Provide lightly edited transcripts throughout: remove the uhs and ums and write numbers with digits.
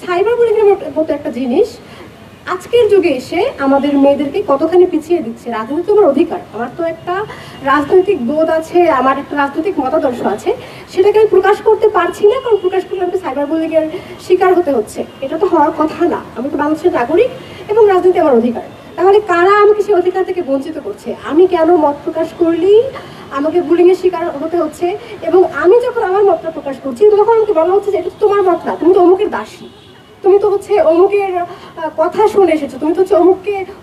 Cyber bullying এর মতো একটা জিনিস আজকের যুগে এসে আমাদের মেয়েদেরকে কতখানি পিছিয়ে দিচ্ছে। রাজনীতি আমার অধিকার, আমার তো একটা রাজনৈতিক বোধ আছে, আমার একটা রাজনৈতিক মতাদর্শ আছে, সেটাকে আমি প্রকাশ করতে পারছি না, কারণ প্রকাশ করলে আমাকে সাইবার বুলিং এর শিকার হতে হচ্ছে। এটা তো হওয়ার কথা না। আমি তো বাংলাদেশের নাগরিক এবং রাজনীতি আমার অধিকার। তাহলে কারা আমাকে সেই অধিকার থেকে বঞ্চিত করছে? আমি কেন মত প্রকাশ করলেই আমাকে বুলিং এর শিকার হতে হচ্ছে? এবং আমি যখন আমার মতটা প্রকাশ করছি তখন আমাকে বলা হচ্ছে যে এটা তো তোমার মত না, তুমি তো অমুকের দাসী, তুমি তো হচ্ছে অমুকের কথা শুনে এসেছো, তুমি তো হচ্ছে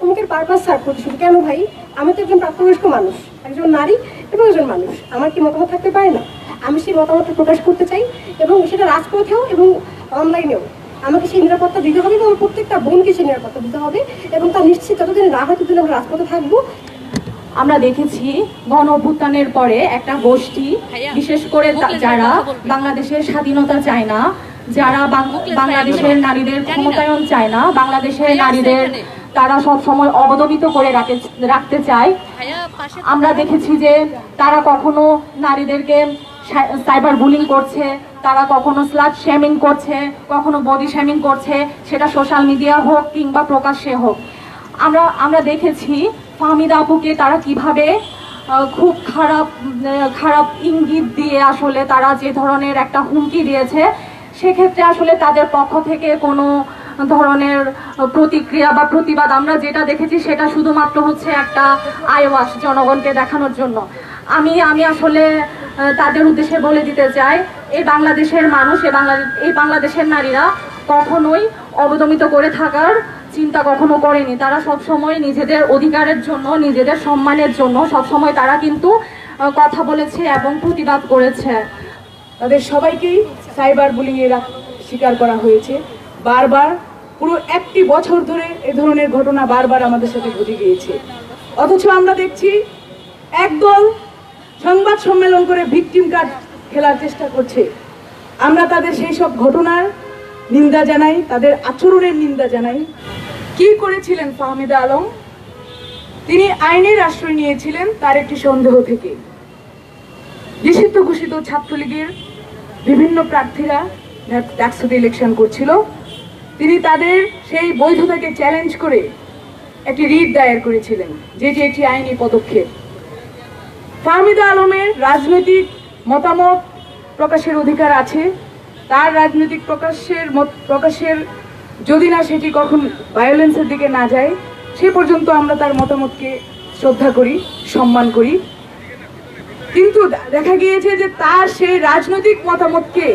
অমুকের পারপাস সার্ভ করছো। কেন ভাই? আমি তো একজন প্রাপ্তবয়স্ক মানুষ, একজন নারী এবং একজন মানুষ, আমার কি মতামত থাকতে পারে না? আমি সেই মতামতটা প্রকাশ করতে চাই, এবং সেটা রাজপথেও এবং অনলাইনেও আমাকে সেই নিরাপত্তা দিতে হবে, এবং প্রত্যেকটা বোনকে সেই নিরাপত্তা দিতে হবে, এবং তার নিশ্চিত যতদিন না হয় ততদিন আমরা রাজপথে থাকবো। আমরা দেখেছি গণ অভ্যুত্থানের পরে একটা গোষ্ঠী, বিশেষ করে যারা বাংলাদেশের স্বাধীনতা চায় না, যারা বাংলাদেশের নারীদের ক্ষমতায়ন চায় না, বাংলাদেশের নারীদের তারা সব সময় অবদমিত করে রাখতে চায়। আমরা দেখেছি যে তারা কখনো নারীদেরকে সাইবার বুলিং করছে, তারা কখনো স্লাট শেমিং করছে, কখনো বডি শেমিং করছে, সেটা সোশ্যাল মিডিয়া হোক কিংবা প্রকাশ্যে হোক। আমরা দেখেছি ফাহমিদা আপুকে তারা কিভাবে খুব খারাপ ইঙ্গিত দিয়ে আসলে তারা যে ধরনের একটা হুমকি দিয়েছে, সেক্ষেত্রে আসলে তাদের পক্ষ থেকে কোনো ধরনের প্রতিক্রিয়া বা প্রতিবাদ আমরা যেটা দেখেছি সেটা শুধুমাত্র হচ্ছে একটা আইওয়াশ জনগণকে দেখানোর জন্য। আমি আসলে তাদের উদ্দেশ্যে বলে দিতে চাই, এই বাংলাদেশের মানুষ, এই বাংলাদেশের নারীরা কখনোই অবদমিত করে থাকার চিন্তা কখনো করেনি। তারা সবসময় নিজেদের অধিকারের জন্য, নিজেদের সম্মানের জন্য সবসময় তারা কিন্তু কথা বলেছে এবং প্রতিবাদ করেছে। তাদের সবাইকেই সাইবার বুলিং এর শিকার করা হয়েছে বারবার। পুরো একটি বছর ধরে এ ধরনের ঘটনা বারবার আমাদের সাথে ঘটে গিয়েছে, অথচ আমরা দেখছি একদল সংবাদ সম্মেলন করে ভিকটিম কার্ড খেলার চেষ্টা করছে। আমরা তাদের সেই সব ঘটনার নিন্দা জানাই, তাদের আচরণের নিন্দা জানাই। কি করেছিলেন ফাহমিদা আলম? তিনি আইনের আশ্রয় নিয়েছিলেন তার একটি সন্দেহ থেকে। নিষিদ্ধ ঘোষিত ছাত্রলীগের বিভিন্ন প্রার্থীরা ডাকসুতে ইলেকশন করছিল, তিনি তাদের সেই বৈধতাকে চ্যালেঞ্জ করে একটি রিট দায়ের করেছিলেন, যেটি একটি আইনি পদক্ষেপ। ফাহমিদা আলমের রাজনৈতিক মতামত প্রকাশের অধিকার আছে, তার রাজনৈতিক প্রকাশের যদি না সেটি কখন ভায়োলেন্সের দিকে না যায়, সে পর্যন্ত আমরা তার মতামতকে শ্রদ্ধা করি, সম্মান করি। কিন্তু দেখা গিয়েছে যে তার সেই রাজনৈতিক মতামতকে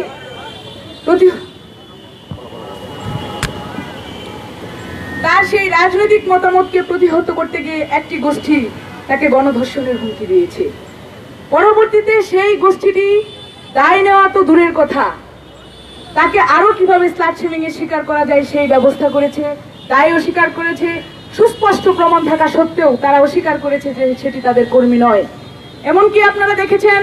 প্রতিহত করতে গিয়ে একটি গোষ্ঠী তাকে গণধর্ষণের হুমকি দিয়েছে। পরবর্তীতে সেই গোষ্ঠীটি দায় নেওয়া তো দূরের কথা, তাকে আরো কিভাবে স্লাট শেমিং এর শিকার করা যায় সেই ব্যবস্থা করেছে, দায় অস্বীকার করেছে। সুস্পষ্ট প্রমাণ থাকা সত্ত্বেও তারা অস্বীকার করেছে যে সেটি তাদের কর্মী নয়। এমনকি আপনারা দেখেছেন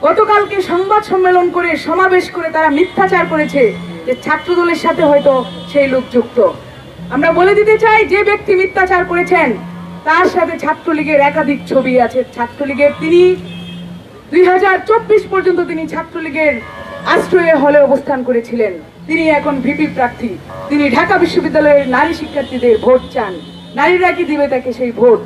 গতকালকে সংবাদ সম্মেলন করে, সমাবেশ করে তারা মিথ্যাচার করেছে যে ছাত্রদলের সাথে হয়তো সেই লোক যুক্ত। আমরা বলে দিতে চাই, যে ব্যক্তি মিথ্যাচার করেছেন তার সাথে ছাত্রলীগের একাধিক ছবি আছে। ছাত্রলীগের তিনি 2024 পর্যন্ত তিনি ছাত্রলীগের আশ্রয়ে হলে অবস্থান করেছিলেন। তিনি এখন ভিপি প্রার্থী। তিনি ঢাকা বিশ্ববিদ্যালয়ের নারী শিক্ষার্থীদের ভোট চান। নারীরা কি দিবে তাকে সেই ভোট?